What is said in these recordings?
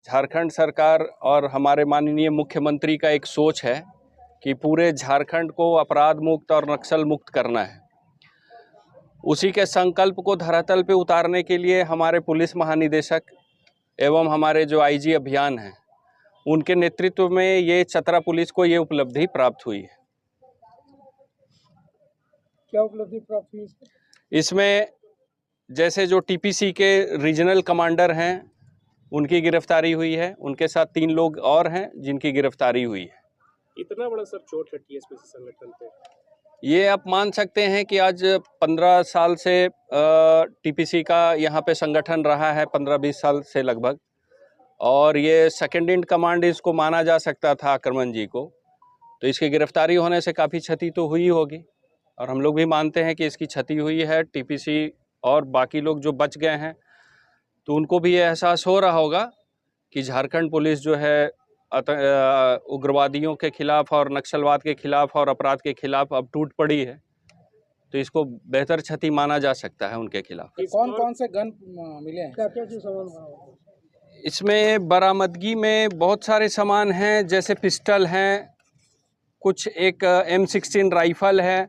झारखंड सरकार और हमारे माननीय मुख्यमंत्री का एक सोच है कि पूरे झारखंड को अपराध मुक्त और नक्सल मुक्त करना है। उसी के संकल्प को धरातल पे उतारने के लिए हमारे पुलिस महानिदेशक एवं हमारे जो आईजी अभियान हैं, उनके नेतृत्व में ये चतरा पुलिस को ये उपलब्धि प्राप्त हुई है। क्या उपलब्धि प्राप्त हुई इसमें जैसे जो टीपीसी के रीजनल कमांडर हैं, उनकी गिरफ्तारी हुई है। उनके साथ 3 लोग और हैं जिनकी गिरफ्तारी हुई है। इतना बड़ा सर चोट है टीएसपीसी संगठन पे? ये आप मान सकते हैं कि आज 15 साल से टीपीसी का यहाँ पे संगठन रहा है, 15-20 साल से लगभग, और ये सेकेंड इन कमांड इसको माना जा सकता था आक्रमण जी को। तो इसकी गिरफ्तारी होने से काफ़ी क्षति तो हुई होगी और हम लोग भी मानते हैं कि इसकी क्षति हुई है। टीपीसी और बाकी लोग जो बच गए हैं तो उनको भी ये एहसास हो रहा होगा कि झारखंड पुलिस जो है उग्रवादियों के खिलाफ और नक्सलवाद के खिलाफ और अपराध के खिलाफ अब टूट पड़ी है। तो इसको बेहतर क्षति माना जा सकता है उनके खिलाफ। कौन कौन से गन मिले हैं? क्या सामान? इसमें बरामदगी में बहुत सारे सामान हैं, जैसे पिस्टल हैं, कुछ एक M16 राइफल है,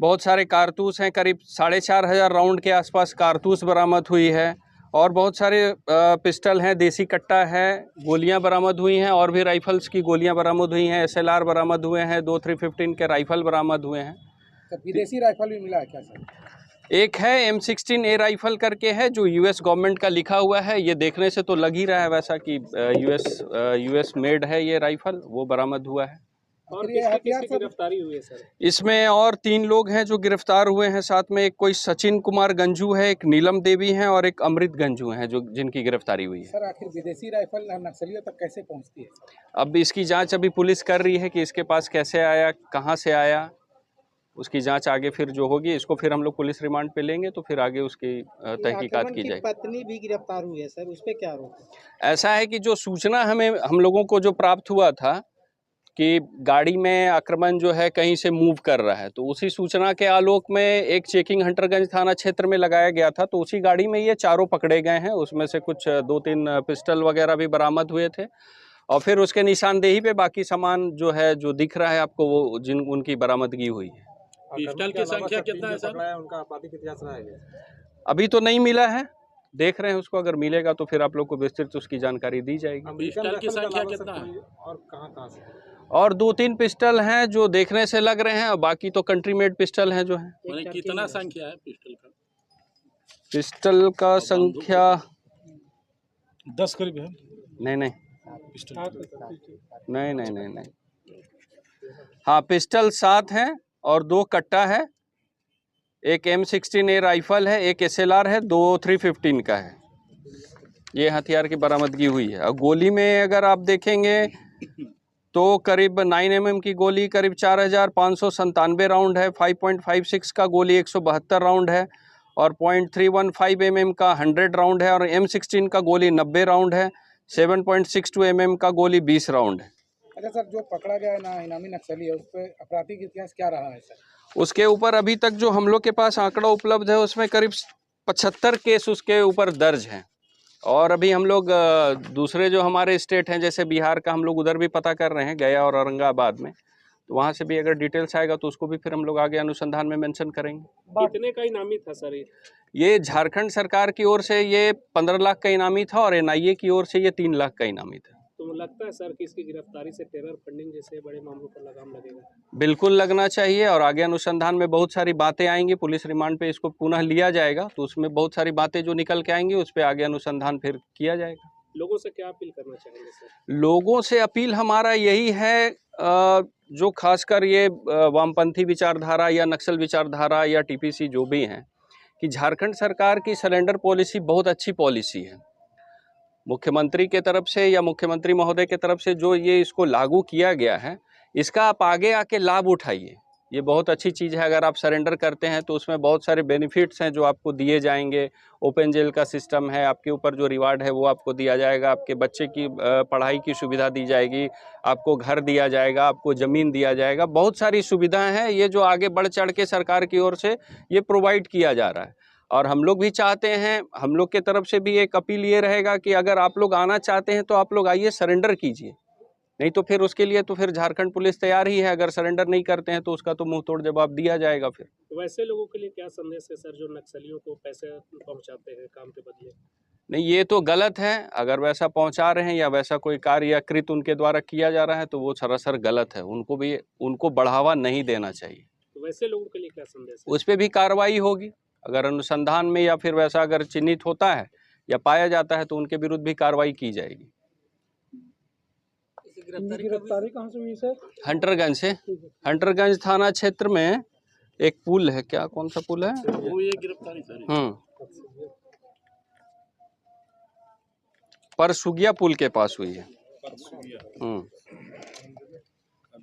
बहुत सारे कारतूस हैं, करीब 4500 राउंड के आसपास कारतूस बरामद हुई है, और बहुत सारे पिस्टल हैं, देसी कट्टा है, गोलियां बरामद हुई हैं, और भी राइफल्स की गोलियां बरामद हुई हैं, SLR बरामद हुए हैं, 2 315 के राइफल बरामद हुए हैं। तो विदेशी राइफल भी मिला है क्या सर? एक है M16A राइफल करके है, जो US गवर्नमेंट का लिखा हुआ है। ये देखने से तो लग ही रहा है वैसा कि US मेड है ये राइफल, वो बरामद हुआ है। और ये हथियार से गिरफ्तारी हुई है सर? इसमें और 3 लोग हैं जो गिरफ्तार हुए हैं साथ में। एक कोई सचिन कुमार गंजू है, एक नीलम देवी हैं और एक अमृत गंजू हैं जो जिनकी गिरफ्तारी हुई है। सर आखिर विदेशी राइफल नक्सलियों तक कैसे पहुंचती है? अब इसकी जांच अभी पुलिस कर रही है कि इसके पास कैसे आया, कहां से आया। उसकी जांच आगे फिर जो होगी, इसको फिर हम लोग पुलिस रिमांड पे लेंगे तो फिर आगे उसकी तहकीकात की जाएगी। पत्नी भी गिरफ्तार हुई है सर, उस पे क्या आरोप है? ऐसा है कि जो सूचना हम लोगों को जो प्राप्त हुआ था कि गाड़ी में आक्रमण जो है कहीं से मूव कर रहा है, तो उसी सूचना के आलोक में एक चेकिंग हंटरगंज थाना क्षेत्र में लगाया गया था। तो उसी गाड़ी में ये चारों पकड़े गए हैं। उसमें से कुछ 2-3 पिस्टल वगैरह भी बरामद हुए थे, और फिर उसके निशानदेही पे बाकी सामान जो है, जो दिख रहा है आपको, वो उनकी बरामदगी हुई है। पिस्टल की संख्या कितना है सर? उनका आपराधिक इतिहास रहा है? अभी तो नहीं मिला है, देख रहे हैं उसको। अगर मिलेगा तो फिर आप लोग को विस्तृत उसकी जानकारी दी जाएगी। पिस्टल की संख्या कितना है और कहाँ से? और 2-3 पिस्टल हैं जो देखने से लग रहे हैं, और बाकी तो कंट्री मेड पिस्टल हैं जो हैं। कितना संख्या है पिस्टल का? पिस्टल का संख्या 10 करीब है। नहीं, हाँ, पिस्टल 7 हैं और 2 कट्टा है, एक M16A राइफल है, एक SLR है, 2 315 का है। ये हथियार की बरामदगी हुई है। और गोली में अगर आप देखेंगे तो करीब 9mm की गोली करीब 4597 राउंड है, 5.56 का गोली 172 राउंड है, और 0.315 mm का 100 राउंड है, और M16 का गोली 90 राउंड है, 7.62 mm का गोली 20 राउंड है। अच्छा सर, जो पकड़ा गया है ना इनामी नक्सली है, उस पर आपराधिक इतिहास क्या रहा है सर? उसके ऊपर अभी तक जो हम लोग के पास आंकड़ा उपलब्ध है, उसमें करीब 75 केस उसके ऊपर दर्ज हैं। और अभी हम लोग दूसरे जो हमारे स्टेट हैं, जैसे बिहार का, हम लोग उधर भी पता कर रहे हैं, गया और औरंगाबाद में। तो वहाँ से भी अगर डिटेल्स आएगा तो उसको भी फिर हम लोग आगे अनुसंधान में मेंशन करेंगे। कितने का इनामी था सर? ये झारखंड सरकार की ओर से ये 15 लाख का इनामी था, और NIA की ओर से ये 3 लाख का इनामी था। तो लगता है सर कि इसकी गिरफ्तारी से टेरर फंडिंग जैसे बड़े मामलों पर लगाम लगेगा? बिल्कुल लगना चाहिए, और आगे अनुसंधान में बहुत सारी बातें आएंगी। पुलिस रिमांड पे इसको पुनः लिया जाएगा तो उसमें बहुत सारी बातें जो निकल के आएंगी, उस पर आगे अनुसंधान फिर किया जाएगा। लोगों से क्या अपील करना चाहेंगे सर? लोगों से अपील हमारा यही है, जो खासकर ये वामपंथी विचारधारा या नक्सल विचारधारा या टीपीसी जो भी हैं, कि झारखंड सरकार की सरेंडर पॉलिसी बहुत अच्छी पॉलिसी है। मुख्यमंत्री के तरफ से या मुख्यमंत्री महोदय के तरफ से जो ये इसको लागू किया गया है, इसका आप आगे आके लाभ उठाइए। ये बहुत अच्छी चीज़ है। अगर आप सरेंडर करते हैं तो उसमें बहुत सारे बेनिफिट्स हैं जो आपको दिए जाएंगे। ओपन जेल का सिस्टम है, आपके ऊपर जो रिवार्ड है वो आपको दिया जाएगा, आपके बच्चे की पढ़ाई की सुविधा दी जाएगी, आपको घर दिया जाएगा, आपको ज़मीन दिया जाएगा। बहुत सारी सुविधाएं हैं ये जो आगे बढ़ चढ़ के सरकार की ओर से ये प्रोवाइड किया जा रहा है। और हम लोग भी चाहते हैं, हम लोग के तरफ से भी एक अपील ये रहेगा कि अगर आप लोग आना चाहते हैं तो आप लोग आइए, सरेंडर कीजिए। नहीं तो फिर उसके लिए तो फिर झारखंड पुलिस तैयार ही है, अगर सरेंडर नहीं करते हैं तो उसका तो मुंह तोड़ जवाब दिया जाएगा फिर। वैसे लोगों के लिए क्या संदेश है सर जो नक्सलियों को पैसे पहुंचाते हैं काम के बदले? नहीं, ये तो गलत है। अगर वैसा पहुंचा रहे हैं या वैसा कोई कार्य या कृत उनके द्वारा किया जा रहा है तो वो सरासर गलत है। उनको बढ़ावा नहीं देना चाहिए। तो वैसे लोगों के लिए क्या संदेश है? उस पर भी कार्रवाई होगी। अगर अनुसंधान में या फिर वैसा अगर चिन्हित होता है या पाया जाता है तो उनके विरुद्ध भी कार्रवाई की जाएगी। गिरफ्तारी कहाँ से हुई सर? हंटरगंज से। हंटरगंज थाना क्षेत्र में एक पुल है, क्या कौन सा पुल है वो ये गिरफ्तारी सर? परसुगिया पुल के पास हुई है।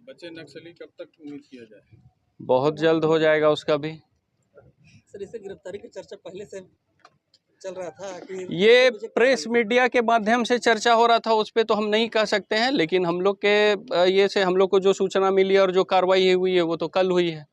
बच्चे नक्सली कब तक उम्मीद किया जाए? बहुत जल्द हो जाएगा उसका भी। सर इसे गिरफ्तारी की चर्चा पहले से चल रहा था कि ये प्रेस मीडिया के माध्यम से चर्चा हो रहा था, उस पे तो हम नहीं कह सकते हैं, लेकिन हम लोग के ये से हम लोग को जो सूचना मिली और जो कार्रवाई हुई है वो तो कल हुई है।